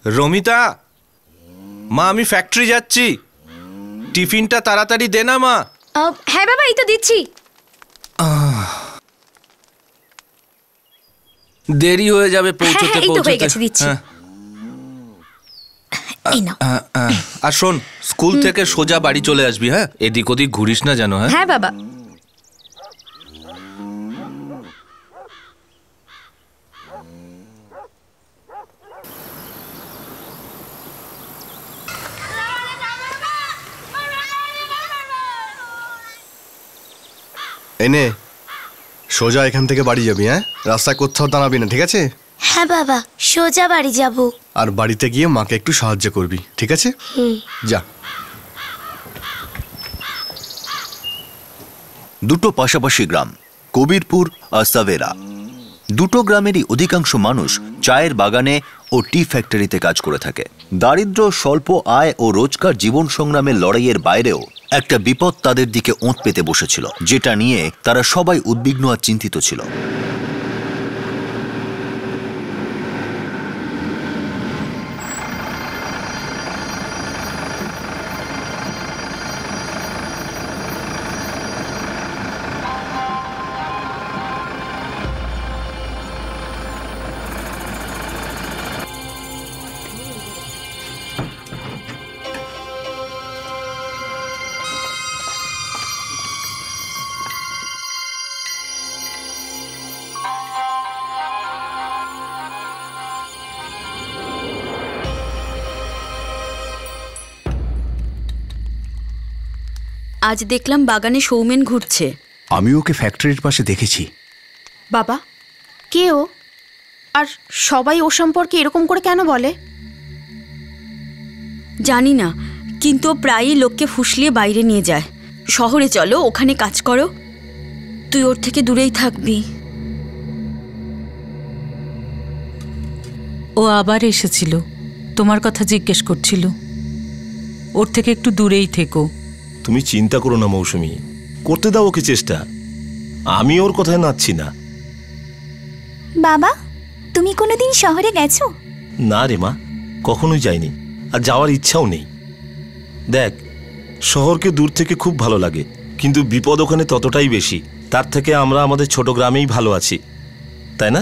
রমিতা, মা আমি ফ্যাক্টরি যাচ্ছি, টিফিনটা তাড়াতাড়ি দে না মা। হ্যাঁ বাবা, এই তো দিচ্ছি। দেরি হয়ে যাবে পৌঁছতে পৌঁছতে। দিচ্ছি। আর শোন, স্কুল থেকে সোজা বাড়ি চলে আসবি, হ্যাঁ? এদিক ওদিক ঘুরিস না জানো। হ্যাঁ হ্যাঁ বাবা। এনে সোজা এখান থেকে বাড়ি যাবি, হ্যাঁ? রাস্তায় কোথাও দাঁড়াবি না, ঠিক আছে? হ্যাঁ বাবা, সোজা বাড়ি যাব। আর বাড়িতে গিয়ে মাকে একটু সাহায্য করবি, ঠিক আছে? যা। দুটো পাশাপাশি গ্রাম, কবিরপুর আর সাভেরা। দুটো গ্রামেরই অধিকাংশ মানুষ চায়ের বাগানে ও টি ফ্যাক্টরিতে কাজ করে থাকে। দারিদ্র, স্বল্প আয় ও রোজকার জীবন সংগ্রামের লড়াইয়ের বাইরেও একটা বিপদ তাদের দিকে ওঁত পেতে বসেছিল, যেটা নিয়ে তারা সবাই উদ্বিগ্ন আর চিন্তিত ছিল। আজ দেখলাম বাগানে সৌমেন ঘুরছে। আমি ওকে ফ্যাক্টরির পাশে দেখেছি। বাবা, কে ও? আর সবাই ও সম্পর্কে এরকম করে কেন বলে? জানি না, কিন্তু ও প্রায়ই লোককে ফুসলিয়ে বাইরে নিয়ে যায়। শহরে চলো, ওখানে কাজ করো, তুই ওর থেকে দূরেই থাকবি। ও আবার এসেছিল, তোমার কথা জিজ্ঞেস করছিল। ওর থেকে একটু দূরেই থেকো। তুমি চিন্তা করো না মৌসুমী, করতে দাও ওকে চেষ্টা। আমি ওর কথায় নাচছি না। বাবা, তুমি কোনোদিন শহরে গেছো? না রে মা, কখনোই যাইনি, আর যাওয়ার ইচ্ছাও নেই। দেখ, শহরকে দূর থেকে খুব ভালো লাগে, কিন্তু বিপদ ওখানে ততটাই বেশি। তার থেকে আমরা আমাদের ছোট গ্রামেই ভালো আছি, তাই না?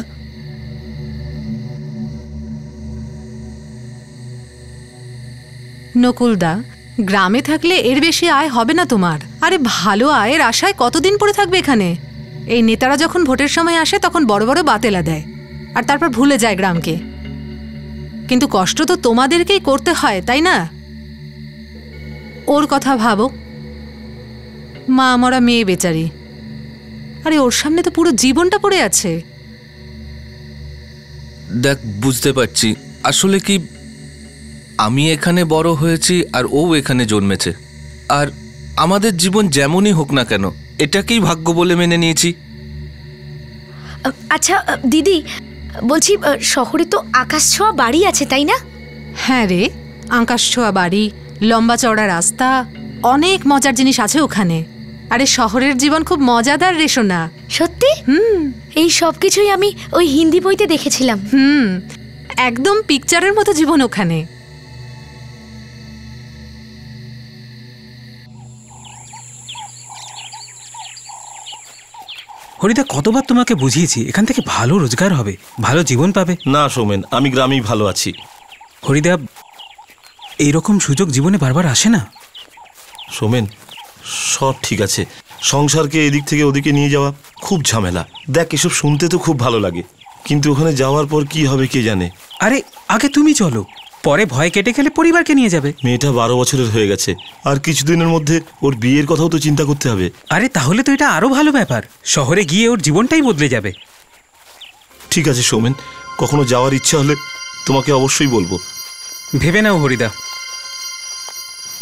নকুলদা, গ্রামে থাকলে এর বেশি আয় হবে না তোমার। আরে ভালো আয়ের আশায় কতদিন পরে থাকবে এখানে? এই নেতারা যখন ভোটের সময় আসে তখন বড় বড় বাতেলা দেয়, আর তারপর ভুলে যায় গ্রামকে। কিন্তু কষ্ট তো তোমাদেরকেই করতে হয়, তাই না? ওর কথা ভাবো, মা মরা মেয়ে বেচারি। আরে ওর সামনে তো পুরো জীবনটা পড়ে আছে। দেখ, বুঝতে পারছি, আসলে কি আমি এখানে বড় হয়েছি আর ও এখানে জন্মেছে, আর আমাদের জীবন যেমনই হোক না কেন এটাকেই ভাগ্য বলে মেনে নিয়েছি। আচ্ছা দিদি, বলছি শহরে তো আকাশ ছোঁয়া বাড়ি আছে, তাই না? হ্যাঁ রে, আকাশ ছোঁয়া বাড়ি, লম্বা চওড়া রাস্তা, অনেক মজার জিনিস আছে ওখানে। আরে শহরের জীবন খুব মজাদার রে সোনা। সত্যি? এই সব কিছুই আমি ওই হিন্দি বইতে দেখেছিলাম। একদম পিকচারের মতো জীবন ওখানে। হরিদা, কতবার তোমাকে বুঝিয়েছি এখান থেকে ভালো রোজগার হবে, ভালো জীবন পাবে। না সৌমেন, আমি গ্রামেই ভালো আছি। হরিদা, এইরকম সুযোগ জীবনে বারবার আসে না। সৌমেন, সব ঠিক আছে, সংসারকে এদিক থেকে ওদিকে নিয়ে যাওয়া খুব ঝামেলা। দেখ, এসব শুনতে তো খুব ভালো লাগে, কিন্তু ওখানে যাওয়ার পর কি হবে কে জানে। আরে আগে তুমি চলো, পরে ভয় কেটে গেলে পরিবারকে নিয়ে যাবে। মেয়েটা 12 বছরের হয়ে গেছে, আর কিছুদিনের মধ্যে ওর বিয়ের কথাও তো চিন্তা করতে হবে। আরে তাহলে তো এটা আরো ভালো ব্যাপার, শহরে গিয়ে ওর জীবনটাই বদলে যাবে। ঠিক আছে সৌমেন, কখনো যাওয়ার ইচ্ছা হলে তোমাকে অবশ্যই বলবো। ভেবে নাও হরিদা।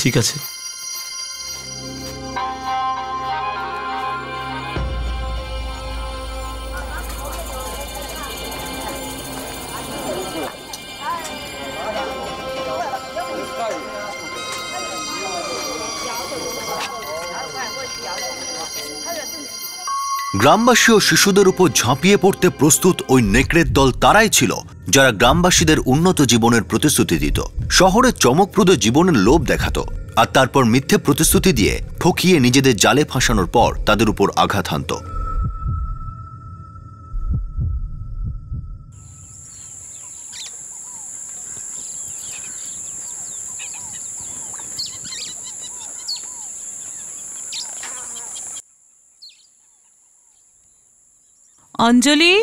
ঠিক আছে। গ্রামবাসী ও শিশুদের উপর ঝাঁপিয়ে পড়তে প্রস্তুত ওই নেকড়ের দল তারাই ছিল যারা গ্রামবাসীদের উন্নত জীবনের প্রতিশ্রুতি দিত, শহরের চমকপ্রদ জীবনের লোভ দেখাতো, আর তারপর মিথ্যে প্রতিশ্রুতি দিয়ে ঠকিয়ে নিজেদের জালে ফাঁসানোর পর তাদের উপর আঘাত হানত। অঞ্জলি,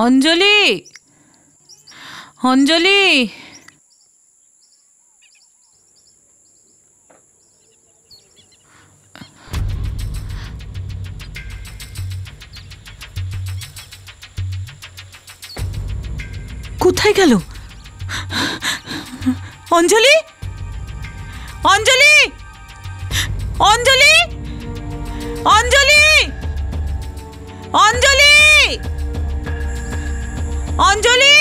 অঞ্জলি, অঞ্জলি, কোথায় গেল অঞ্জলি? অঞ্জলি, অঞ্জলি, অঞ্জলি, অঞ্জলি, অঞ্জলি,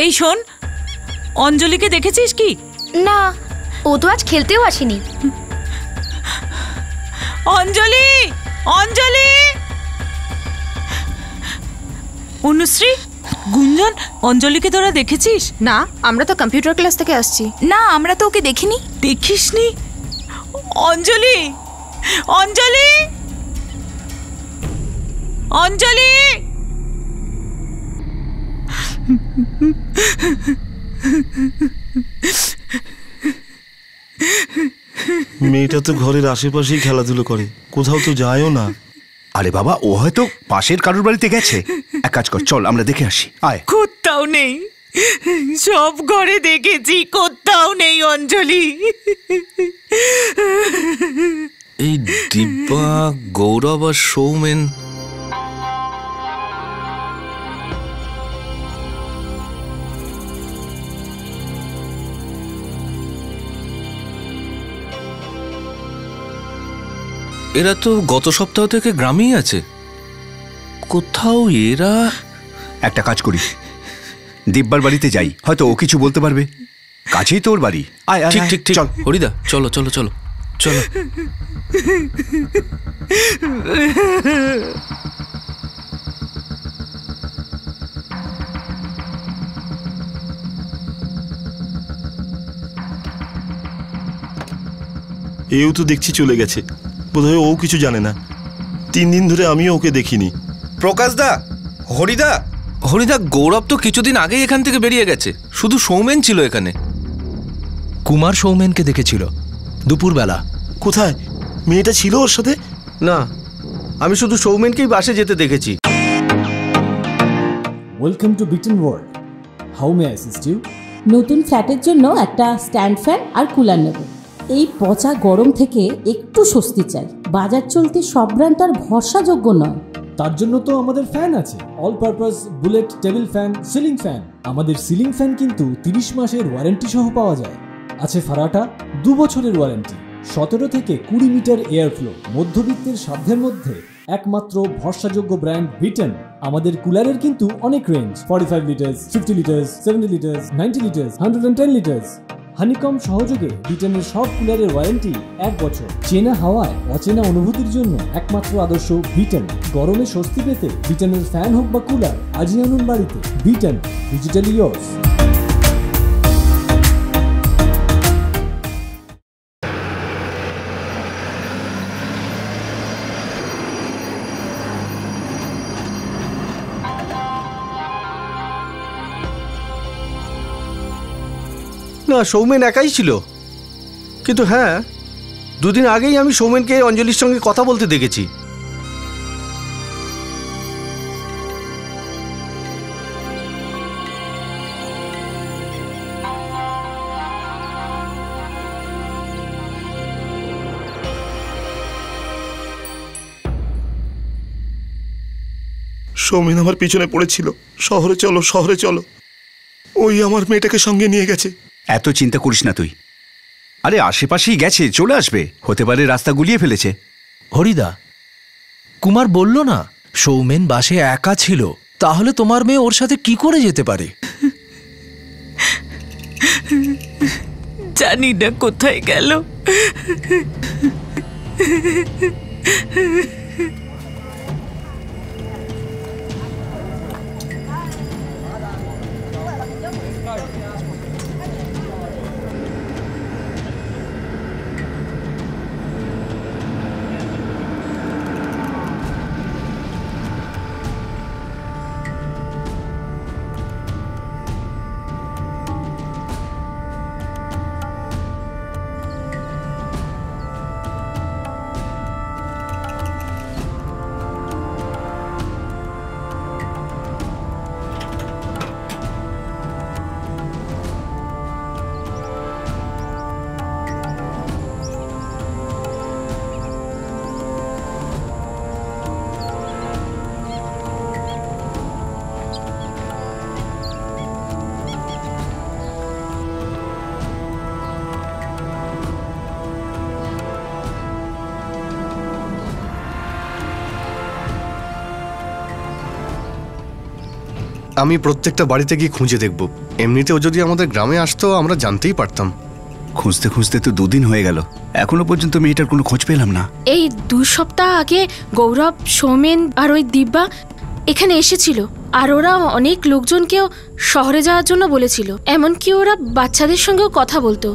এই শোন, অঞ্জলিকে দেখেছিস কি? না, ও তো আজ খেলতেও আসেনি। অঞ্জলি, অঞ্জলি, অনুশ্রী, গুঞ্জন, অঞ্জলিকে তোরা দেখেছিস? না, আমরা তো কম্পিউটার ক্লাস থেকে আসছি। না, আমরা তো ওকে দেখিনি। দেখিসনি? অঞ্জলি, অঞ্জলি, অঞ্জলি, মেয়েটা তো ঘরের আশেপাশেই খেলাধুলো করে, কোথাও তো যায়ও না। আরে বাবা, ও হয়তো পাশের কারোর বাড়িতে গেছে। এক কাজ কর, চল আমরা দেখে আসি, আয়। কোথাও নেই, সব ঘরে দেখেছি, কোথাও নেই অঞ্জলি। এই দিব্যা, গৌরব আর সৌমেন, এরা তো গত সপ্তাহ থেকে গ্রামেই আছে। কোথাও এরা... একটা কাজ করি, দিব্যার বাড়িতে যাই, হয়তো ও কিছু বলতে পারবে। কাছেই তো ওর বাড়ি। আয় আয়, ঠিক ঠিক ঠিক, চল হরিদা, চলো চলো চলো চলো। এও তো দেখছি চলে গেছে, বোধহয় ও কিছু জানে না। 3 দিন ধরে আমিও ওকে দেখিনি। প্রকাশ দা, হরিদা, হরিদা, গৌরব তো কিছুদিন আগেই এখান থেকে বেরিয়ে গেছে, শুধু সৌমেন ছিল এখানে। কুমার সৌমেনকে দেখেছিল দুপুরবেলা। কোথায়? মেয়েটা ছিল ওর সাথে? না, আমি শুধু সৌমেনকেই বাসে যেতে দেখেছি। Welcome to Beaton world, how may I assist you? নতুন ফ্ল্যাটের জন্য একটা স্ট্যান্ড ফ্যান আর কুলার নেব। এই পচা গরম থেকে একটু স্বস্তি চাই। বাজার চলতে সব ব্র্যান্ড তার ভরসাযোগ্য নয়। তার জন্য তো আমাদের ফ্যান আছে, all purpose bullet table fan, ceiling fan. আমাদের সিলিং ফ্যান কিন্তু 30 মাসের ওয়ারেন্টি সহ পাওয়া যায়। আছে ফারাটা 2 বছরের ওয়ারেন্টি, 17 থেকে 20 মিটার এয়ার ফ্লো। মধ্যবিত্তের সাধ্যের মধ্যে একমাত্র ভরসাযোগ্য ব্র্যান্ড বিটন। আমাদের কুলারের কিন্তু অনেক range, 45 litres, 50 litres, 70 litres, 90 litres, 110 litres. Honeycomb সহযোগে বিটনের সব কুলারের ওয়ারেন্টি 1 বছর। চেনা হাওয়ায় অচেনা অনুভূতির জন্য একমাত্র আদর্শ বিটন। গরমে স্বস্তি পেতে বিটনের ফ্যান হোক বা কুলার, আজই আনুন বাড়িতে। Vuitton, digitally yours. না, সৌমেন একাই ছিল, কিন্তু হ্যাঁ, 2 দিন আগেই আমি সৌমেনকে অঞ্জলির সঙ্গে কথা বলতে দেখেছি। সৌমেন আমার পিছনে পড়েছিল, শহরে চলো শহরে চলো। ওই আমার মেয়েটাকে সঙ্গে নিয়ে গেছে। এত চিন্তা করিস না তুই। আরে আশেপাশেই গেছে, চলে আসবে। হতে পারে রাস্তা গুলিয়ে ফেলেছে। হরিদা, কুমার বলল না সৌমেন বাসে একা ছিল, তাহলে তোমার মেয়ে ওর সাথে কি করে যেতে পারে? জানি না কোথায় গেল। আমি প্রত্যেকটা বাড়িতে গিয়ে খুঁজে দেখব। এমনিতেও যদি আমাদের গ্রামে আসতো আমরা জানতেই পারতাম। খুঁজতে খুঁজতে তো 2 দিন হয়ে গেল, এখনো পর্যন্ত মেয়েটার কোনো খোঁজ পেলাম না। এই 2 সপ্তাহ আগে গৌরব, সৌমেন আর ওই দিব্যা এখানে এসেছিল, আর ওরা অনেক লোকজনকেও শহরে যাওয়ার জন্য বলেছিল, এমনকি ওরা বাচ্চাদের সঙ্গেও কথা বলতো।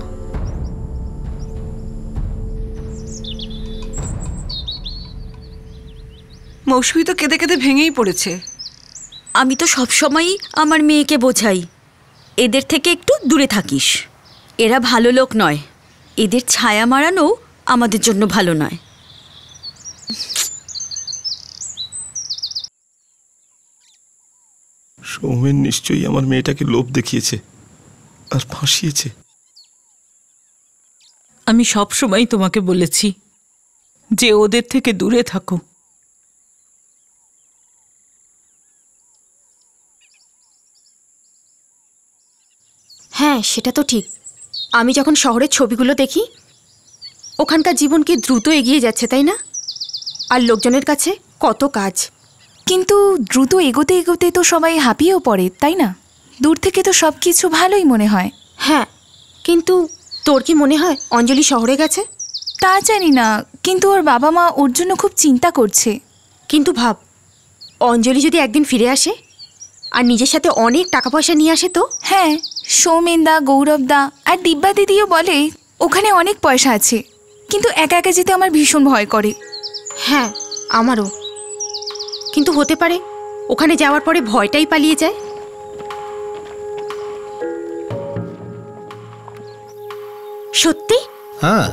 মৌসুমী তো কেঁদে কেঁদে ভেঙেই পড়েছে। আমি তো সবসময়ই আমার মেয়েকে বোঝাই, এদের থেকে একটু দূরে থাকিস, এরা ভালো লোক নয়, এদের ছায়া মারানো আমাদের জন্য ভালো নয়। সৌমেন নিশ্চয়ই আমার মেয়েটাকে লোভ দেখিয়েছে আর ফাঁসিয়েছে। আমি সব সময় তোমাকে বলেছি যে ওদের থেকে দূরে থাকো। হ্যাঁ, সেটা তো ঠিক। আমি যখন শহরের ছবিগুলো দেখি, ওখানকার জীবন কি দ্রুত এগিয়ে যাচ্ছে, তাই না? আর লোকজনের কাছে কত কাজ। কিন্তু দ্রুত এগোতে এগোতে তো সবাই হাঁপিয়েও পড়ে, তাই না? দূর থেকে তো সব কিছু ভালোই মনে হয়। হ্যাঁ, কিন্তু তোর কি মনে হয় অঞ্জলি শহরে গেছে? তা জানি না, কিন্তু ওর বাবা মা ওর জন্য খুব চিন্তা করছে। কিন্তু ভাব, অঞ্জলি যদি একদিন ফিরে আসে আর নিজের সাথে অনেক টাকা পয়সা নিয়ে আসে তো? হ্যাঁ, সৌমেনদা, গৌরবদা আর দিব্যা দিদিও বলে ওখানে অনেক পয়সা আছে, কিন্তু একা একা যেতে আমার ভীষণ ভয় করে। হ্যাঁ, আমারও। কিন্তু হতে পারে ওখানে যাওয়ার পরে ভয়টাই পালিয়ে যায়। সত্যি? হ্যাঁ,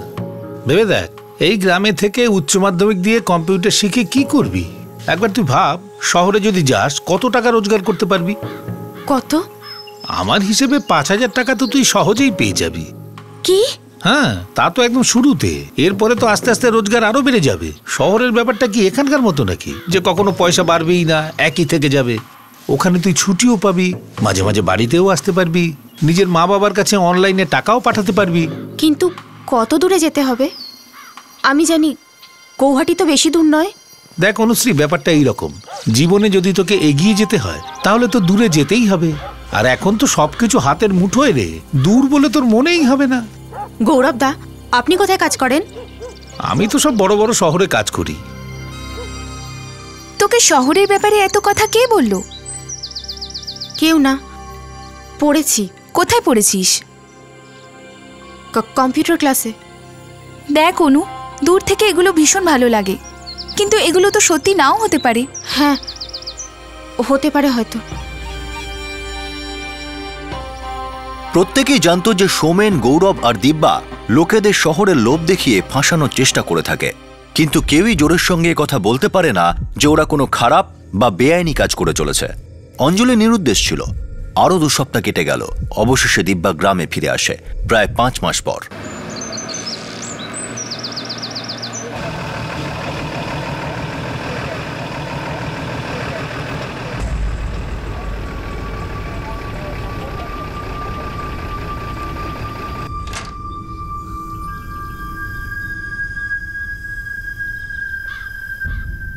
ভেবে দেখ, এই গ্রামে থেকে উচ্চ মাধ্যমিক দিয়ে কম্পিউটার শিখে কি করবি? একবার তুই ভাব, শহরে যদি যাস কত টাকা রোজগার করতে পারবি? কত? আমার হিসেবে 5,000 টাকা তো তুই সহজেই পেয়ে যাবি। কি? হ্যাঁ, তা তো একদম শুরুতে। এরপরে তো আস্তে আস্তে রোজগার আরো বেড়ে যাবে। শহরের ব্যাপারটা কি এখানকার মতো নাকি যে কখনো পয়সা বাড়বেই না, একই থেকে যাবে? ওখানে তুই ছুটিও পাবি, মাঝে মাঝে বাড়িতেও আসতে পারবি, নিজের মা বাবার কাছে অনলাইনে টাকাও পাঠাতে পারবি। কিন্তু কত দূরে যেতে হবে? আমি জানি গৌহাটি তো বেশি দূর নয়। দেখ অনুশ্রী, ব্যাপারটা এইরকম, জীবনে যদি তোকে এগিয়ে যেতে হয় তাহলে তো দূরে যেতেই হবে। আর এখন তো সবকিছু হাতের মুঠোয় রে, দূর বলে তোর মনেই হবে না। গৌরব দা, আপনি কোথায় কাজ করেন? আমি তো সব বড় বড় শহরে কাজ করি। তোকে শহরের ব্যাপারে এত কথা কে বললো? কেউ না, পড়েছি। কোথায় পড়েছিস? কম্পিউটার ক্লাসে। দেখ অনু, দূর থেকে এগুলো ভীষণ ভালো লাগে, কিন্তু এগুলো তো সত্যি নাও হতে পারে। হ্যাঁ, হতে পারে হয়তো। প্রত্যেকেই জানতো যে সৌমেন, গৌরব আর দিব্যা লোকেদের শহরের লোভ দেখিয়ে ফাঁসানোর চেষ্টা করে থাকে, কিন্তু কেউই জোরের সঙ্গে কথা বলতে পারে না যে ওরা কোনো খারাপ বা বেআইনি কাজ করে চলেছে। অঞ্জলি নিরুদ্দেশ ছিল। আরও 2 সপ্তাহ কেটে গেল। অবশেষে দিব্যা গ্রামে ফিরে আসে প্রায় 5 মাস পর।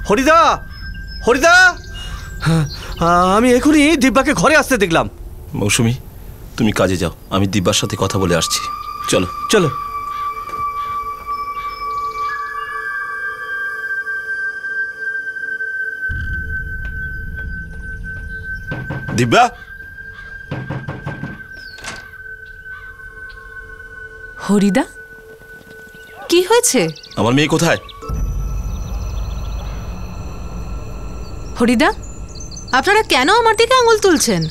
হরিদা, হরিদা, আমি এখনই দিব্যাকে ঘরে আসতে দেখলাম। মৌসুমী, তুমি কাজে যাও, আমি দিব্যার সাথে কথা বলে আসছি। চলো চলো। দিব্যা, হরিদা, কি হয়েছে? আমার মেয়ে কোথায়? হরিদা, আপনারা কেন আমার দিকে আঙুল তুলছেন?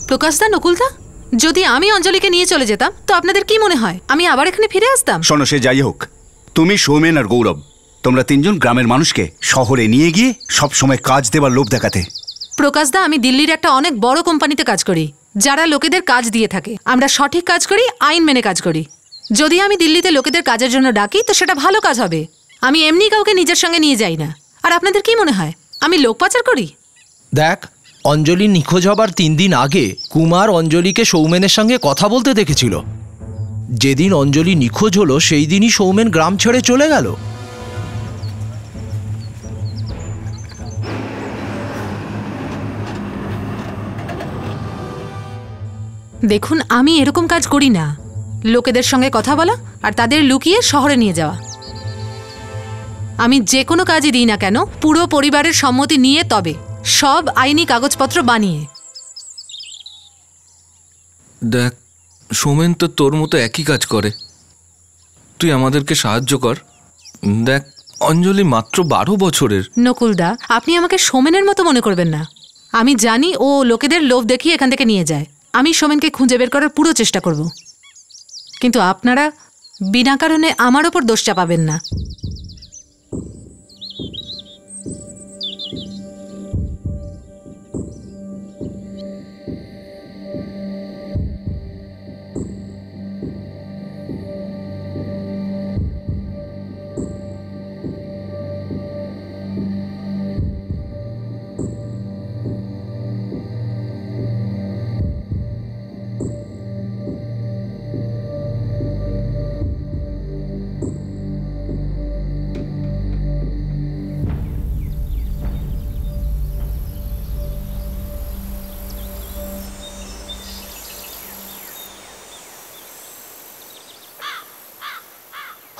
প্রকাশদা, নকুলদা, যদি আমি অঞ্জলিকে নিয়ে চলে যেতাম তো আপনাদের কি মনে হয় আমি আবার এখানে ফিরে আসতাম? শোনো, সে যাই হোক, তুমি, সৌমেন আর গৌরব, তোমরা তিনজন গ্রামের মানুষকে শহরে নিয়ে গিয়ে সব সময় কাজ দেবার লোভ দেখাতে। প্রকাশদা, আমি দিল্লির একটা অনেক বড় কোম্পানিতে কাজ করি, যারা লোকেদের কাজ দিয়ে থাকে। আমরা সঠিক কাজ করি, আইন মেনে কাজ করি। যদি আমি দিল্লিতে লোকেদের কাজের জন্য ডাকি তো সেটা ভালো কাজ হবে। আমি এমনি কাউকে নিজের সঙ্গে নিয়ে যাই না। আর আপনাদের কি মনে হয় আমি লোক পাচার করি? দেখ, অঞ্জলি নিখোঁজ হবার 3 দিন আগে কুমার অঞ্জলিকে সৌমেনের সঙ্গে কথা বলতে দেখেছিল। যেদিন অঞ্জলি নিখোঁজ হলো সেই দিনই সৌমেন গ্রাম ছেড়ে চলে গেল। দেখুন, আমি এরকম কাজ করি না। লোকেদের সঙ্গে কথা বলা আর তাদের লুকিয়ে শহরে নিয়ে যাওয়া। আমি যে কোনো কাজই দিই না কেন পুরো পরিবারের সম্মতি নিয়ে, তবে সব আইনি কাগজপত্র বানিয়ে। দেখ, সৌমেন তো তোর মতো একই কাজ করে। তুই আমাদেরকে সাহায্য কর। দেখ, অঞ্জলি মাত্র 12 বছরের। নকুলদা, আপনি আমাকে সোমেনের মতো মনে করবেন না। আমি জানি ও লোকেদের লোভ দেখিয়ে এখান থেকে নিয়ে যায়। আমি সোমেনকে খুঁজে বের করার পুরো চেষ্টা করব, কিন্তু আপনারা বিনা কারণে আমার ওপর দোষ চাপাবেন না।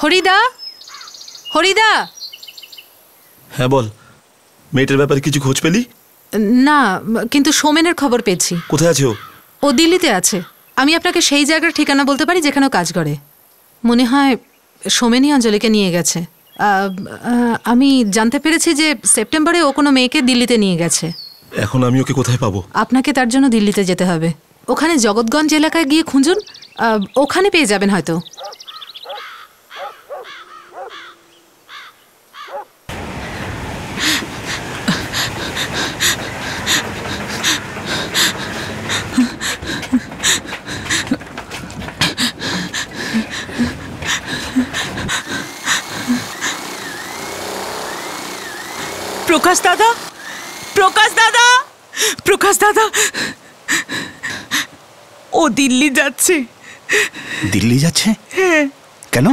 হরিদা, হরিদা। হ্যাঁ বল, মেয়েটার ব্যাপারে কিছু খোঁজ পেলি? না, কিন্তু সোমেনের খবর পেয়েছি। কোথায় আছে ও? ও দিল্লিতে আছে। আমি আপনাকে সেই জায়গার ঠিকানা বলতে পারি যেখানে কাজ করে। মনে হয় সোমেনই অঞ্জলিকে নিয়ে গেছে। আমি জানতে পেরেছি যে সেপ্টেম্বরে ও কোনো মেয়েকে দিল্লিতে নিয়ে গেছে। এখন আমি ওকে কোথায় পাবো? আপনাকে তার জন্য দিল্লিতে যেতে হবে। ওখানে জগৎগঞ্জ এলাকায় গিয়ে খুঁজুন, ওখানে পেয়ে যাবেন হয়তো। প্রকাশ দাদা, প্রকাশ দাদা, প্রকাশ দাদা, ও দিল্লি যাচ্ছে। দিল্লি যাচ্ছে? হ্যাঁ। কেন?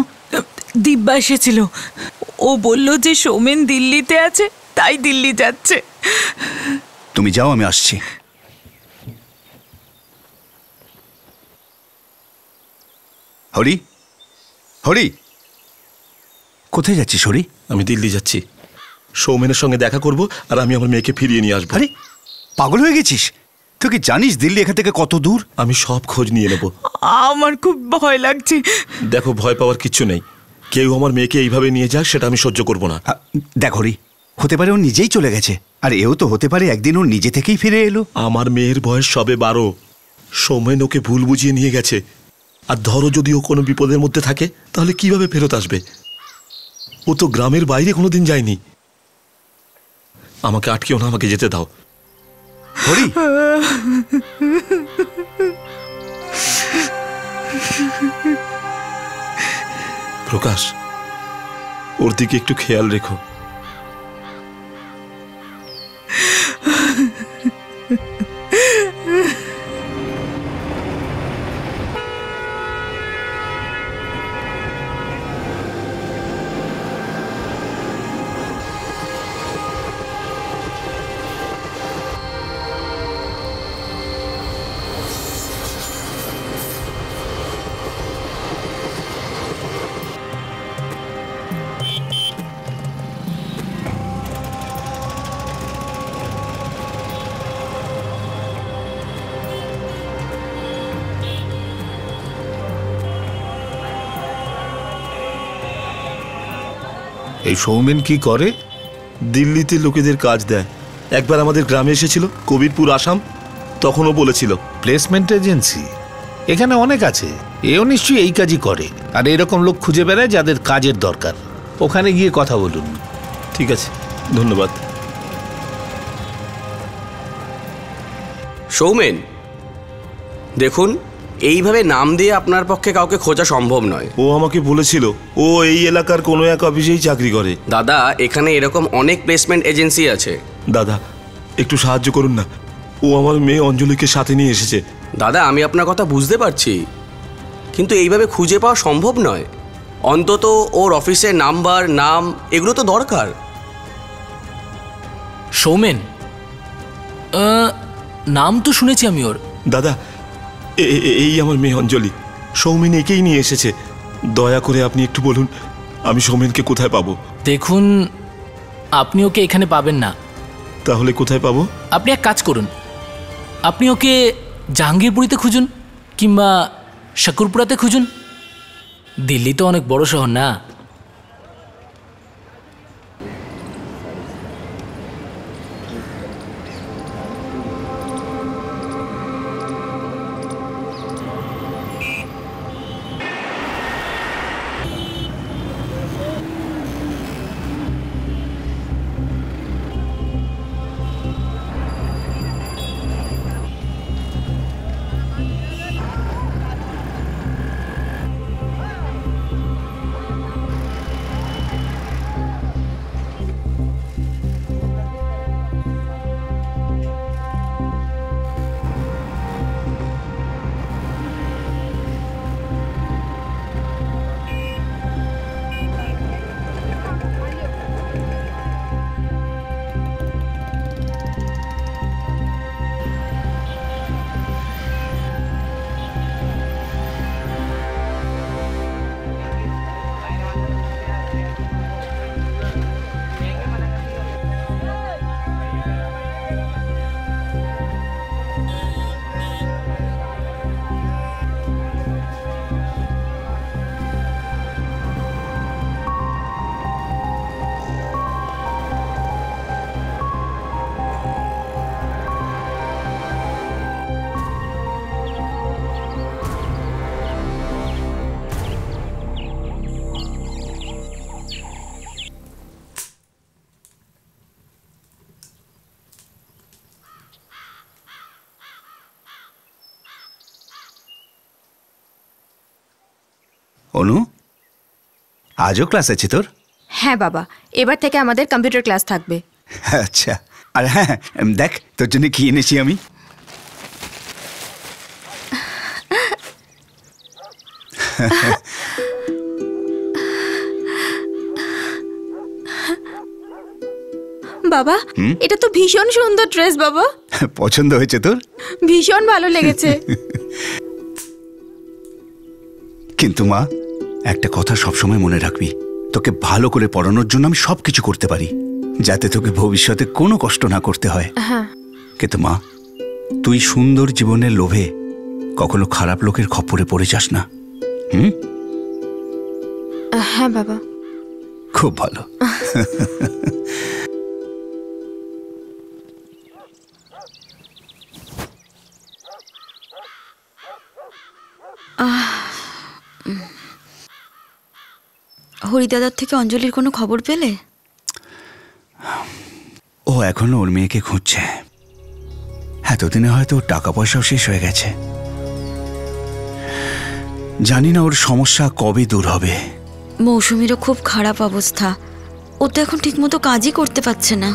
দিব্যা এসেছিল, ও বলল যে সৌমেন দিল্লিতে আছে, তাই দিল্লি যাচ্ছে। তুমি যাও, আমি আসছি। হরি, হরি, কোথায় যাচ্ছিস হরি? আমি দিল্লি যাচ্ছি, সৌমেনের সঙ্গে দেখা করব আর আমি আমার মেয়েকে ফিরিয়ে নিয়ে আসবো। আরে পাগল হয়ে গেছিস? তুই কি জানিস দিল্লি এখান থেকে কত দূর? আমি সব খোঁজ নিয়ে নেব। আমার খুব ভয় লাগছে। দেখো, ভয় পাওয়ার কিচ্ছু নেই। কেউ আমার মেয়েকে এইভাবে নিয়ে যাক সেটা আমি সহ্য করব না। দেখ হরি, হতে পারে ও নিজেই চলে গেছে, আর এও তো হতে পারে একদিন ও নিজে থেকেই ফিরে এলো। আমার মেয়ের বয়স সবে 12। সৌমেন ওকে ভুল বুঝিয়ে নিয়ে গেছে। আর ধরো যদি ও কোনো বিপদের মধ্যে থাকে তাহলে কিভাবে ফেরত আসবে? ও তো গ্রামের বাইরে কোনোদিন যায়নি। আমাকে আটকেও না, আমাকে যেতে দাও। হরি, প্রকাশ, ওর দিকে একটু খেয়াল রেখো। এই সৌমেন কি করে? দিল্লিতে লোকেদের কাজ দেয়। একবার আমাদের গ্রামে এসেছিল, কবিরপুর, আসাম, তখনও বলেছিল। প্লেসমেন্ট এজেন্সি এখানে অনেক আছে, এও নিশ্চয়ই এই কাজই করে। আর এরকম লোক খুঁজে বেড়ায় যাদের কাজের দরকার। ওখানে গিয়ে কথা বলুন। ঠিক আছে, ধন্যবাদ। সৌমেন, দেখুন, এইভাবে নাম দিয়ে আপনার পক্ষে কাউকে খোঁজা সম্ভব নয়। ও আমাকে বলেছিল ও এই এলাকার কোনো এক অফিসেই চাকরি করে। দাদা, এখানে এরকম অনেক প্লেসমেন্ট এজেন্সি আছে। দাদা, একটু সাহায্য করুন না, ও আমার মেয়ে অঞ্জলিকে সাথে নিয়ে এসেছে। দাদা, আমি আপনার কথা বুঝতে পারছি, কিন্তু এইভাবে খুঁজে পাওয়া সম্ভব নয়। অন্তত ওর অফিসের নাম্বার, নাম, এগুলো তো দরকার। সৌমেন, নাম তো শুনেছি আমি ওর। দাদা, এই আমার মেয়ে অঞ্জলি, সৌমেন একেই নিয়ে এসেছে। দয়া করে আপনি একটু বলুন আমি সৌমেনকে কোথায় পাবো। দেখুন, আপনি ওকে এখানে পাবেন না। তাহলে কোথায় পাবো? আপনি এক কাজ করুন, আপনি ওকে জাহাঙ্গীরপুরীতে খুঁজুন, কিংবা শাকুরপুরাতে খুঁজুন। দিল্লি তো অনেক বড় শহর না। অনু, আজও ক্লাস আছে তোর? হ্যাঁ বাবা, এবার থেকে আমাদের কম্পিউটার ক্লাস থাকবে। আচ্ছা, আর হ্যাঁ দেখ তোর জন্য কি এনেছি আমি। বাবা, এটা তো ভীষণ সুন্দর ড্রেস বাবা। পছন্দ হয়েছে তোর? ভীষণ ভালো লেগেছে। কিন্তু মা, একটা কথা সবসময় মনে রাখবি, তোকে ভালো করে পড়ানোর জন্য আমি সবকিছু করতে পারি, যাতে তোকে ভবিষ্যতে কোনো কষ্ট না করতে হয়। হ্যাঁ, কিন্তু মা, তুই সুন্দর জীবনের লোভে কখনো খারাপ লোকের খপ্পরে পড়ে যাস না। হ্যাঁ বাবা। খুব ভালো। হরিদাদার থেকে অঞ্জলির কোনো খবর পেলে? ও এখনো ওর মেয়েকে খুঁজছে। এতদিনে হয়তো ওর টাকা পয়সাও শেষ হয়ে গেছে। জানি না ওর সমস্যা কবে দূর হবে। মৌসুমীরও খুব খারাপ অবস্থা, ও তো এখন ঠিকমতো কাজই করতে পারছে না।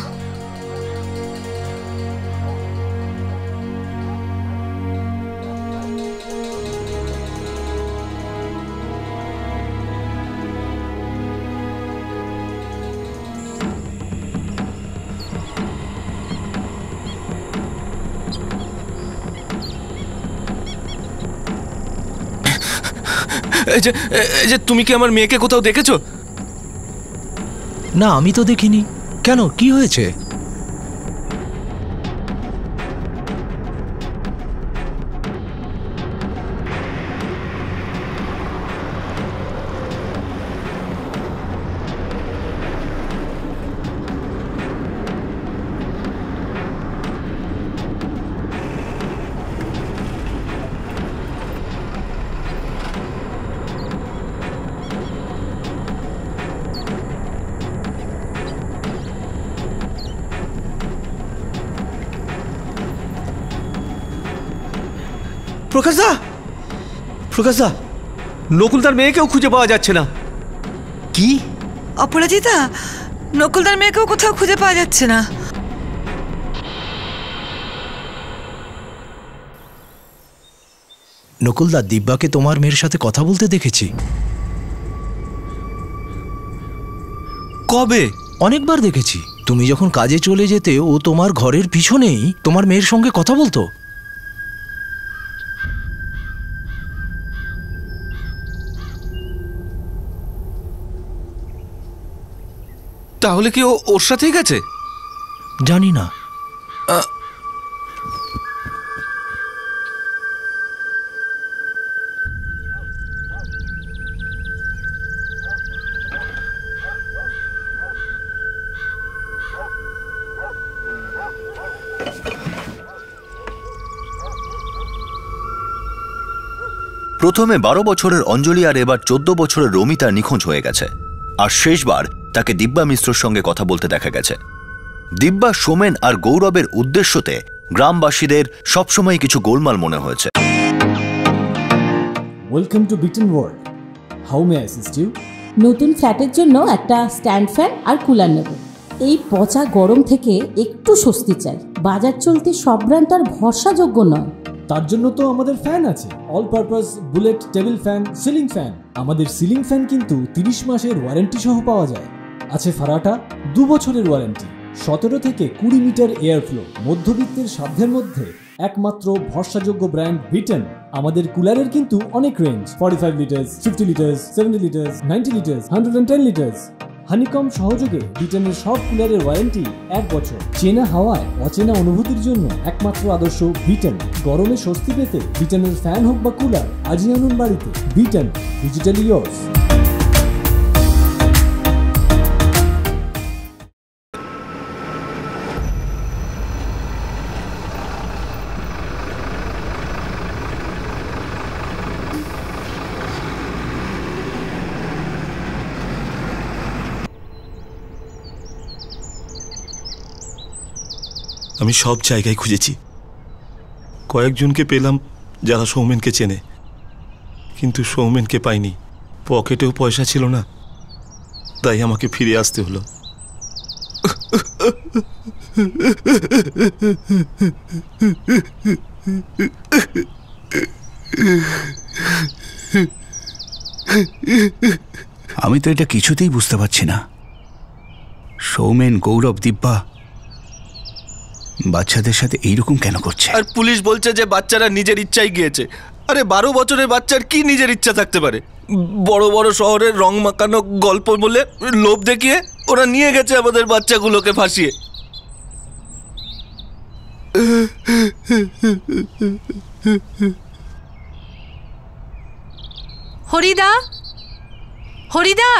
এই যে তুমি কি আমার মেয়েকে কোথাও দেখেছো? না, আমি তো দেখিনি। কেন, কি হয়েছে? প্রকাশদা, প্রকাশদা, নকুলদার মেয়েকেও খুঁজে পাওয়া যাচ্ছে না। কি? অপরাজিতা, নকুলদার মেয়েকেও কোথাও খুঁজে পাওয়া যাচ্ছে না। নকুলদা, দিব্যাকে তোমার মেয়ের সাথে কথা বলতে দেখেছি। কবে? অনেকবার দেখেছি। তুমি যখন কাজে চলে যেতে ও তোমার ঘরের পিছনেই তোমার মেয়ের সঙ্গে কথা বলতো। তাহলে কি ও ওর সাথেই গেছে? জানি না। প্রথমে 12 বছরের অঞ্জলি আর এবার 14 বছরের রমিতা নিখোঁজ হয়ে গেছে। আর শেষবার তাকে দিব্যা মিশ্রর সঙ্গে কথা বলতে দেখা গেছে। দিব্যা, সোমেন আর গৌরবের উদ্দেশ্যতে গ্রামবাসীদের সবসময় কিছু গোলমাল মনে হয়েছে। Welcome to Beaton world. How may I assist you? নতুন ফ্ল্যাটের জন্য একটা স্ট্যান্ড ফ্যান আর কুলার নেব। এই পচা গরম থেকে একটু স্বস্তি চাই। বাজার চলতে সব ব্র্যান্ড আর ভরসাযোগ্য নয়। তার জন্য তো আমাদের ফ্যান আছে, all purpose bullet table fan, ceiling fan. আমাদের সিলিং ফ্যান কিন্তু 30 মাসের ওয়ারেন্টি সহ পাওয়া যায়। আছে ফারাটা 2 বছরের ওয়ারেন্টি, 17 থেকে 20 মিটার এয়ার ফ্লো। মধ্যবিত্তের সাধ্যের মধ্যে একমাত্র ভরসাযোগ্য ব্র্যান্ড বিটেন। আমাদের কুলারের কিন্তু অনেক range, 45 litres, 50 litres, 70 litres, 90 litres, 110 litres. Honeycomb সহযোগে বিটেনের সব কুলারের ওয়ারেন্টি 1 বছর। চেনা হাওয়ায় অচেনা অনুভূতির জন্য একমাত্র আদর্শ বিটেন। গরমে স্বস্তি পেতে বিটেনের ফ্যান হোক বা কুলার, আজই আনুন বাড়িতে। Beaten, digitally yours. আমি সব জায়গায় খুঁজেছি, কয়েকজনকে পেলাম যারা সৌমেনকে চেনে, কিন্তু সৌমেনকে পাইনি। পকেটেও পয়সা ছিল না, তাই আমাকে ফিরে আসতে হলো। আমি তো এটা কিছুতেই বুঝতে পারছি না। সৌমেন, গৌরব, দিব্যা বাচ্চাদের সাথে এইরকম কেন করছে? আর পুলিশ বলছে যে বাচ্চারা নিজের ইচ্ছায় গিয়েছে। আরে 12 বছরের বাচ্চার কি নিজের ইচ্ছা থাকতে পারে? বড় বড় শহরের রং মাখানো গল্প বলে লোভ দেখিয়ে ওরা নিয়ে গেছে আমাদের বাচ্চাগুলোকে ফাঁসিয়ে। হরিদা, হরিদা,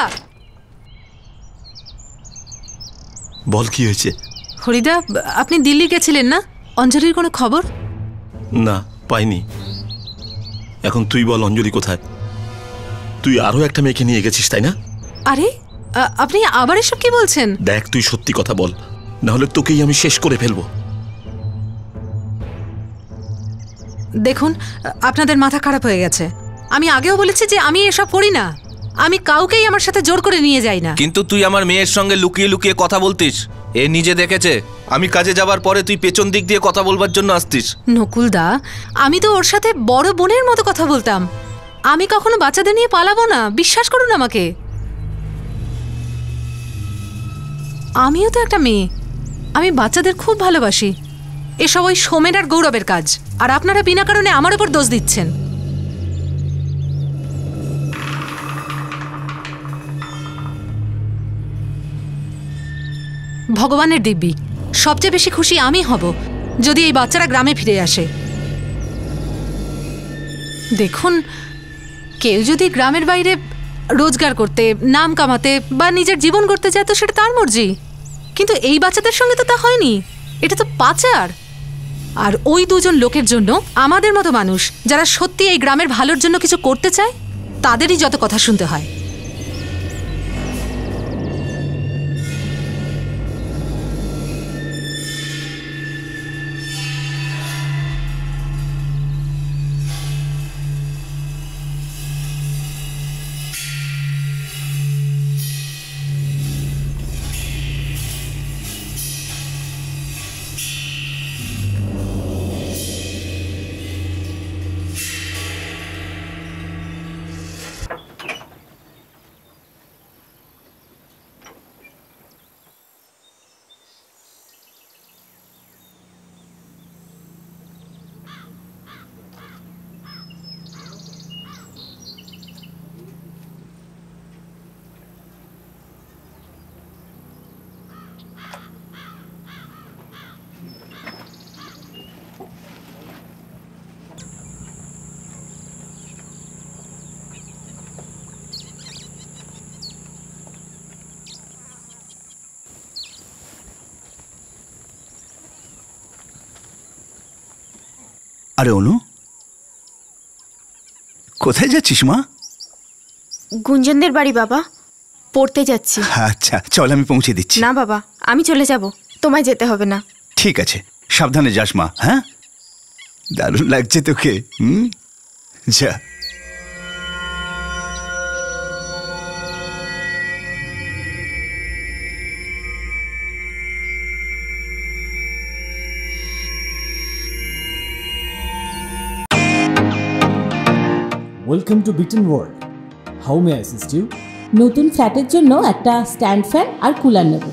বল, কি হয়েছে? হরিদা, আপনি দিল্লি গেছিলেন না? অঞ্জলির কোনো খবর? না, পাইনি। এখন তুই বল, অঞ্জলি কোথায়? তুই আরো একটা মেয়েকে নিয়ে গেছিস, তাই না? আরে, আপনি আবার এসব কি বলছেন? দেখ, তুই সত্যি কথা বল, নাহলে তোকেই আমি শেষ করে ফেলবো। দেখুন, আপনাদের মাথা খারাপ হয়ে গেছে। আমি আগেও বলেছি যে আমি এসব করি না। আমি কাউকেই আমার সাথে জোর করে নিয়ে যাই না। কিন্তু তুই আমার মেয়ের সঙ্গে লুকিয়ে লুকিয়ে কথা বলতিস। এ নিজে দেখেছে। আমি কাজে যাবার পরে তুই পেছন দিক দিয়ে কথা বলবার জন্য আসতিস। নকুলদা, আমি তো ওর সাথে বড় বোনের মতো কথা বলতাম। আমি কখনো বাচ্চাদের নিয়ে পালাবো না, বিশ্বাস করুন আমাকে। আমিও তো একটা মেয়ে, আমি বাচ্চাদের খুব ভালোবাসি। এসব ওই সোমেন আর গৌরবের কাজ, আর আপনারা বিনা কারণে আমার উপর দোষ দিচ্ছেন। ভগবানের দিব্যি, সবচেয়ে বেশি খুশি আমি হব যদি এই বাচ্চারা গ্রামে ফিরে আসে। দেখুন, কেউ যদি গ্রামের বাইরে রোজগার করতে, নাম কামাতে বা নিজের জীবন করতে চায় তো সেটা তার মর্জি, কিন্তু এই বাচ্চাদের সঙ্গে তো তা হয়নি। এটা তো পাচার। আর ওই দুজন লোকের জন্য আমাদের মতো মানুষ যারা সত্যি এই গ্রামের ভালোর জন্য কিছু করতে চায় তাদেরই যত কথা শুনতে হয়। আরে অনু, কোথায় যাচ্ছিস মা? গুঞ্জনদের বাড়ি বাবা, পড়তে যাচ্ছি। আচ্ছা চল, আমি পৌঁছে দিচ্ছি। না বাবা, আমি চলে যাব, তোমায় যেতে হবে না। ঠিক আছে, সাবধানে যাস মা। হ্যাঁ, দারুণ লাগছে তোকে। যা। Welcome to Beaton world. How may I assist you? নতুন ফ্ল্যাটের জন্য একটা স্ট্যান্ড ফ্যান আর কুলার নেব।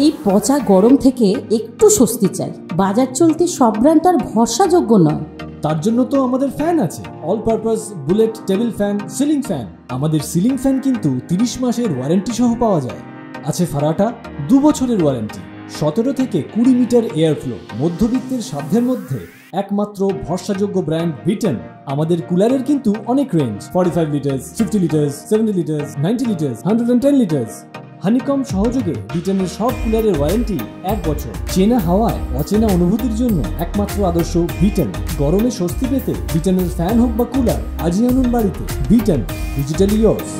এই পচা গরম থেকে একটু স্বস্তি চাই। বাজার চলতে সব ব্র্যান্ড তো আর ভরসাযোগ্য নয়। তার জন্য তো আমাদের ফ্যান আছে, all purpose bullet table fan, ceiling fan. আমাদের সিলিং ফ্যান কিন্তু 30 মাসের ওয়ারেন্টি সহ পাওয়া যায়। আছে ফারাটা 2 বছরের ওয়ারেন্টি, 17 থেকে 20 মিটার এয়ার ফ্লো। মধ্যবিত্তের সাধ্যের মধ্যে একমাত্র ভরসাযোগ্য ব্র্যান্ড বিটেন। আমাদের কুলারের কিন্তু অনেক range, 45 litres, 50 litres, 70 litres, 90 litres, 110 litres. Honeycomb সহযোগে বিটেনের সব কুলারের ওয়ারেন্টি 1 বছর। চেনা হাওয়ায় অচেনা অনুভূতির জন্য একমাত্র আদর্শ বিটেন। গরমে স্বস্তি পেতে বিটেনের ফ্যান হোক বা কুলার, আজই আনুন বাড়িতে। Beaten, digitally yours.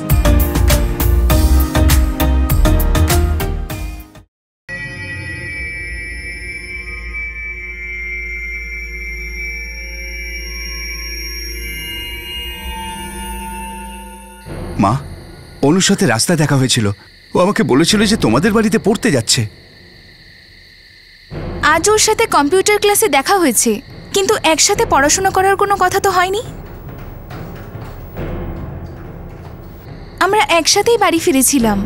মা, অনুর সাথে রাস্তায় দেখা হয়েছিল। ও আমাকে বলেছিল যে তোমাদের বাড়িতে পড়তে যাচ্ছে। আজ ওর সাথে কম্পিউটার ক্লাসে দেখা হয়েছে, কিন্তু একসাথে পড়াশোনা করার কোনো কথা তো হয়নি। আমরা একসাথেই বাড়ি ফিরেছিলাম,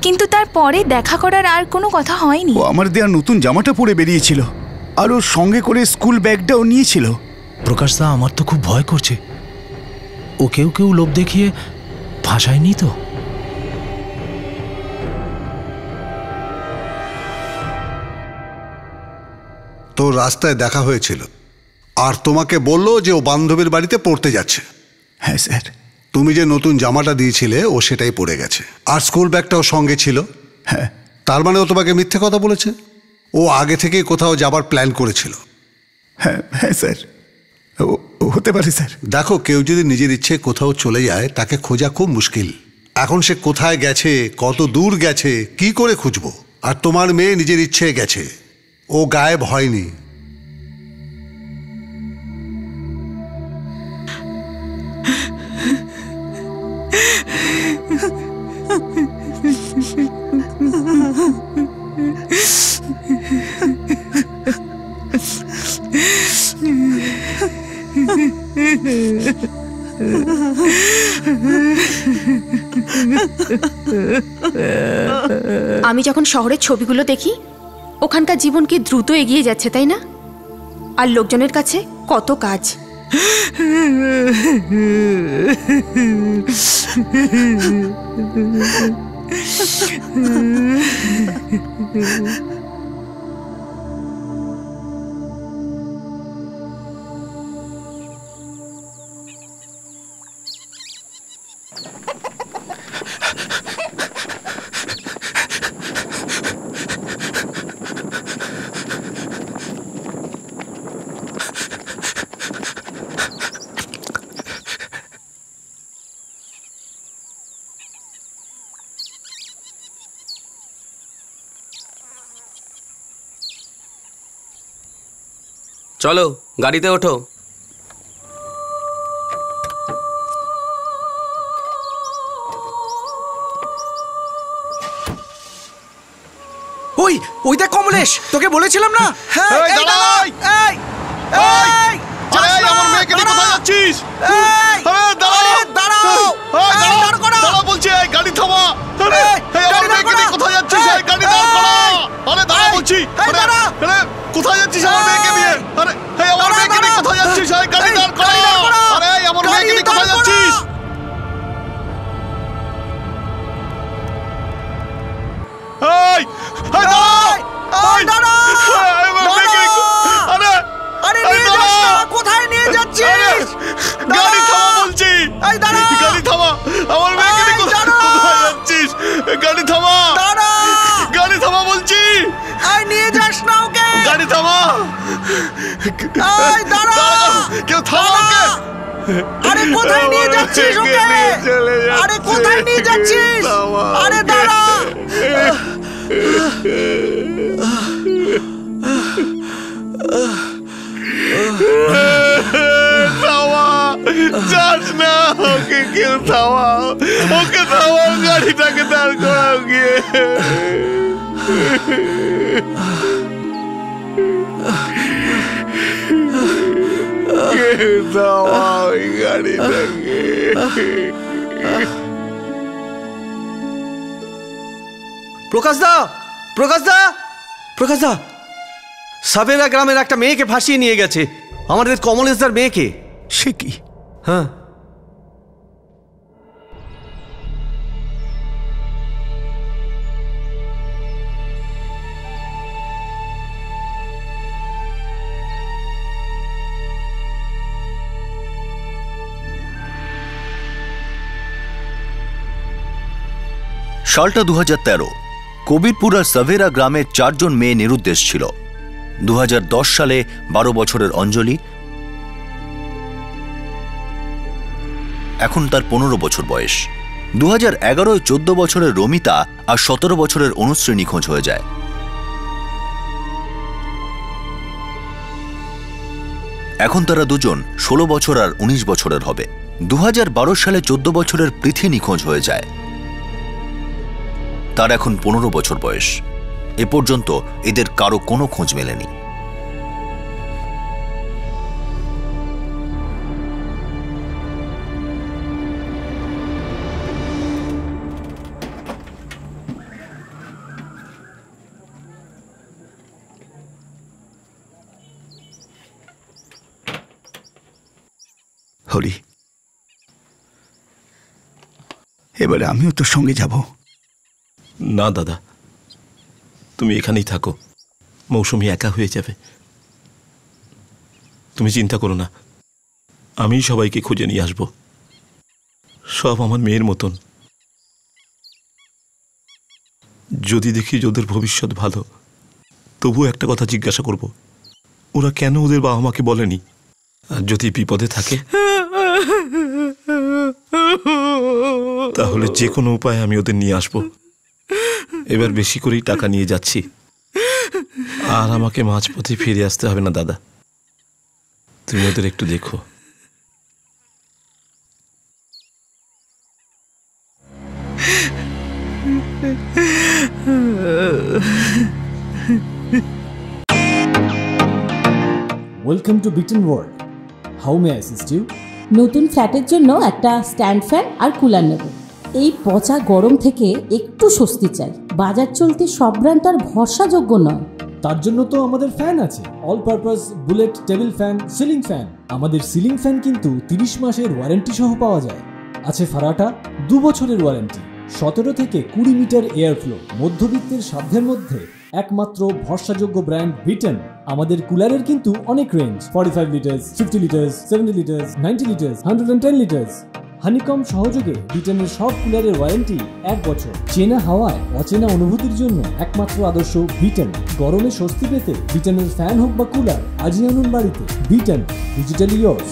কিন্তু তারপরে দেখা করার আর কোনো কথা হয়নি। ও আমার দেয়া নতুন জামাটা পরে বেরিয়েছিল, আর ওর সঙ্গে করে স্কুল ব্যাগটাও নিয়েছিল। প্রকাশ দা, আমার তো খুব ভয় করছে। ও কেউ লোভ দেখিয়ে ভাষায়নি তো? তো রাস্তায় দেখা হয়েছিল, আর তোমাকে বললো যে ও বান্ধবীর বাড়িতে পড়তে যাচ্ছে। হ্যাঁ স্যার। তুমি যে নতুন জামাটা দিয়েছিলে ও সেটাই পরে গেছে, আর স্কুল ব্যাগটাও সঙ্গে ছিল। হ্যাঁ। তার মানে ও তোমাকে মিথ্যে কথা বলেছে। ও আগে থেকেই কোথাও যাবার প্ল্যান করেছিল। হ্যাঁ হ্যাঁ স্যার, হতে পারে স্যার। দেখো, কেউ যদি নিজের ইচ্ছে কোথাও চলে যায় তাকে খোঁজা খুব মুশকিল। এখন সে কোথায় গেছে, কত দূর গেছে, কি করে খুঁজবো? আর তোমার মেয়ে নিজের ইচ্ছে গেছে, ও গায়েব হয়নি। আমি যখন শহরের ছবিগুলো দেখি, ওখানকার জীবন কি দ্রুত এগিয়ে যাচ্ছে, তাই না? আর লোকজনের কাছে কত কাজ। চলো, গাড়িতে ওঠো। ওই দেখ কমলেশ, তোকে বলেছিলাম না। আমার মেয়েকে নিয়ে কোথায় যাচ্ছিস? দাঁড়াও বলছি, গাড়ি থামা। আমার মেয়েকে নিয়ে কোথায় যাচ্ছিস? গাড়ি দাঁড় করা। আরে দাঁড়া বলছি। কোথায় যাচ্ছিস আমার মেয়েকে নিয়ে? আরে আমার মেয়েকে নিয়ে কোথায় যাচ্ছিস? গাড়ি দাঁড় করা। আরে আমার মেয়েকে নিয়ে কোথায় যাচ্ছিস? কোথায় নিয়ে যাচ্ছিস? গাড়ি থামা বলছি। গাড়ি থামা। আমার মেয়েকে নিয়ে কোথায় যাচ্ছিস? গাড়ি থামা। গাড়ি থামা বলছি। নিয়ে যাস না ওকে। গাড়ি থামা। এই দাঁড়া! কেউ থামো! আরে কোথায় নিয়ে যাচ্ছিস ওকে? আরে কোথায় নিয়ে যাচ্ছিস? আরে দাঁড়া! যাস না, ওকে কেউ থামাও, ওকে থামাও, গাড়িটাকে দাঁড় করাও গিয়ে। কেউ থামাও এই গাড়িটাকে। প্রকাশ দা, প্রকাশ দা, প্রকাশ দা, সাবেরা গ্রামের একটা মেয়েকে ফাঁসিয়ে নিয়ে গেছে, আমাদের কমলেশদার মেয়েকে। সে কি? হ্যাঁ, সালটা 2013। কবিরপুর আর সাভেরা গ্রামের 4 জন মেয়ে নিরুদ্দেশ ছিল। 2010 সালে 12 বছরের অঞ্জলি, এখন তার 15 বছর বয়স। 2011-য় 14 বছরের রমিতা আর 17 বছরের অনুশ্রী নিখোঁজ হয়ে যায়। এখন তারা দুজন 16 বছর আর 19 বছরের হবে। 2012 সালে 14 বছরের পৃথি নিখোঁজ হয়ে যায়, তার এখন 15 বছর বয়স। এ পর্যন্ত এদের কারো কোনো খোঁজ মেলেনি। হরি, এবারে আমিও তোর সঙ্গে যাব। না দাদা, তুমি এখানেই থাকো, মৌসুমি একা হয়ে যাবে। তুমি চিন্তা করো না, আমি সবাইকে খুঁজে নিয়ে আসব, সব আমার মেয়ের মতন। যদি দেখি ওদের ভবিষ্যৎ ভালো, তবু একটা কথা জিজ্ঞাসা করব, ওরা কেন ওদের বাবা মাকে বলেনি? আর যদি বিপদে থাকে তাহলে যে কোনো উপায়ে আমি ওদের নিয়ে আসব। এবার বেশি করেই টাকা নিয়ে যাচ্ছি, আর আমাকে মাঝপথে ফিরে আসতে হবে না দাদা। তুমি ওদের একটু দেখো। Welcome to Beaton world. How may I assist you? নতুন ফ্ল্যাটের জন্য একটা স্ট্যান্ড ফ্যান আর কুলার নেব। এই পচা গরম থেকে একটু স্বস্তি চাই। বাজার চলতে সব ব্র্যান্ড আর ভরসাযোগ্য নয়। তার জন্য তো আমাদের ফ্যান আছে, all purpose bullet table fan, ceiling fan. আমাদের সিলিং ফ্যান কিন্তু 30 মাসের ওয়ারেন্টি সহ পাওয়া যায়। আছে ফারাটা 2 বছরের ওয়ারেন্টি, 17 থেকে 20 মিটার এয়ার ফ্লো। মধ্যবিত্তের সাধ্যের মধ্যে একমাত্র ভরসাযোগ্য ব্র্যান্ড বিটেন। আমাদের কুলারের কিন্তু অনেক range, 45 litres, 50 litres, 70 litres, 90 litres, 110 litres. Honeycomb সহযোগে বিটেনের সব কুলারের ওয়ারেন্টি 1 বছর। চেনা হাওয়ায় অচেনা অনুভূতির জন্য একমাত্র আদর্শ বিটেন। গরমে স্বস্তি পেতে বিটেনের ফ্যান হোক বা কুলার, আজই আনুন বাড়িতে। Beaten, digitally yours.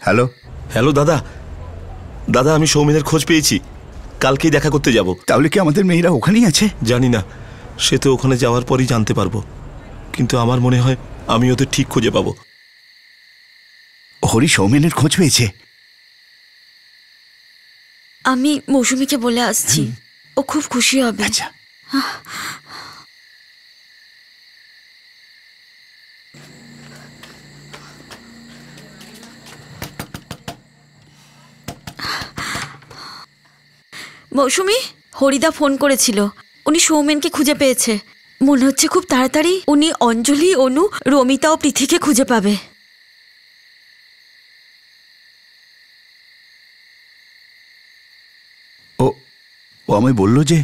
Hello. Hello দাদা, দাদা আমি সৌমেনের খোঁজ পেয়েছি, কালকেই দেখা করতে যাব। তাহলে কি আমাদের মেয়েরা ওখানেই আছে? জানি না, সে তো ওখানে যাওয়ার পরই জানতে পারবো, কিন্তু আমার মনে হয় আমি ওদের ঠিক খুঁজে পাবো। হরি সৌমেনের খোঁজ পেয়েছে? আমি মৌসুমীকে বলে আসছি, ও খুব খুশি হবে। আচ্ছা। মৌসুমী, হরিদা ফোন করেছিল, উনি সৌমেনকে খুঁজে পেয়েছে। মনে হচ্ছে খুব তাড়াতাড়ি উনি অঞ্জলি, অনু, রমিতা ও পৃথিকে খুঁজে পাবে। ও আমায় বলল যে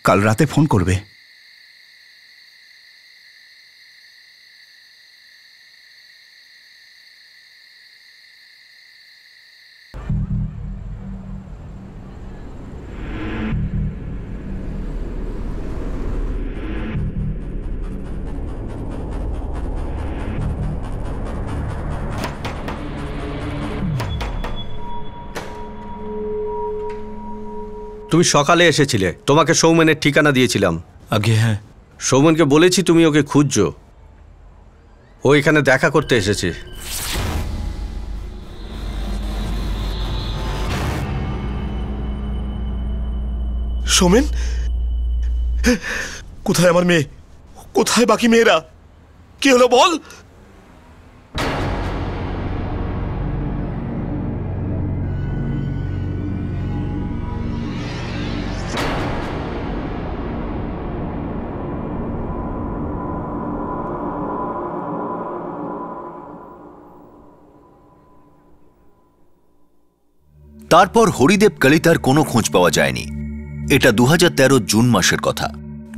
কাল রাতে ফোন করবে। তুমি সকালে এসেছিলে, তোমাকে সৌমেনের ঠিকানা দিয়েছিলাম। আগে হ্যাঁ। সৌমেনকে বলেছি তুমি ওকে খুঁজছো, ও এখানে দেখা করতে এসেছে। সৌমেন, কোথায় আমার মেয়ে? কোথায় বাকি মেয়েরা? কি হলো বল? তারপর হরিদেব কলিতার কোনো খোঁজ পাওয়া যায়নি। এটা 2013 জুন মাসের কথা।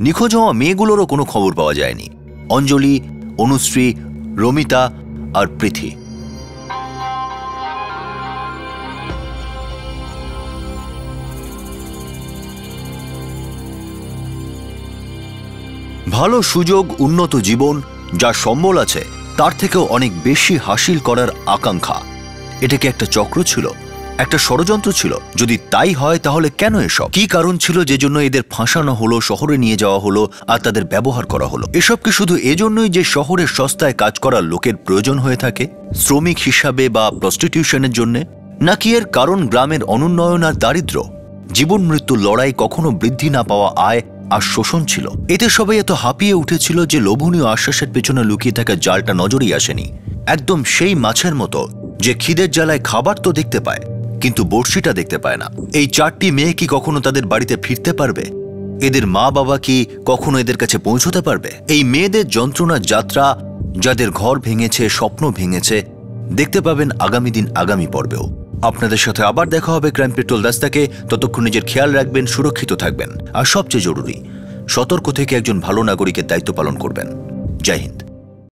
নিখোঁজ হওয়া মেয়েগুলোরও কোনো খবর পাওয়া যায়নি। অঞ্জলি, অনুশ্রী, রমিতা আর পৃথি। ভালো সুযোগ, উন্নত জীবন, যা সম্বল আছে তার থেকেও অনেক বেশি হাসিল করার আকাঙ্ক্ষা, এটা কি একটা চক্র ছিল, একটা ষড়যন্ত্র ছিল? যদি তাই হয় তাহলে কেন এসব? কি কারণ ছিল যে জন্য এদের ফাঁসানো হলো, শহরে নিয়ে যাওয়া হলো আর তাদের ব্যবহার করা হলো? এসব কি শুধু এজন্যই যে শহরের সস্তায় কাজ করার লোকের প্রয়োজন হয়ে থাকে, শ্রমিক হিসাবে বা প্রস্টিটিউশনের জন্য? নাকি এর কারণ গ্রামের অনুন্নয়ন আর দারিদ্র, জীবন মৃত্যুর লড়াই, কখনো বৃদ্ধি না পাওয়া আয় আর শোষণ ছিল? এতে সবাই এত হাঁপিয়ে উঠেছিল যে লোভনীয় আশ্বাসের পেছনে লুকিয়ে থাকা জালটা নজরেই আসেনি। একদম সেই মাছের মতো যে খিদের জ্বালায় খাবার তো দেখতে পায় কিন্তু বড়শিটা দেখতে পায় না। এই 4টি মেয়ে কি কখনো তাদের বাড়িতে ফিরতে পারবে? এদের মা বাবা কি কখনো এদের কাছে পৌঁছতে পারবে? এই মেয়েদের যন্ত্রণার যাত্রা, যাদের ঘর ভেঙেছে, স্বপ্ন ভেঙেছে, দেখতে পাবেন আগামী দিন, আগামী পর্বেও। আপনাদের সাথে আবার দেখা হবে ক্রাইম পেট্রোল দাস্তাকে। ততক্ষণ নিজের খেয়াল রাখবেন, সুরক্ষিত থাকবেন আর সবচেয়ে জরুরি, সতর্ক থেকে একজন ভালো নাগরিকের দায়িত্ব পালন করবেন। জয় হিন্দ।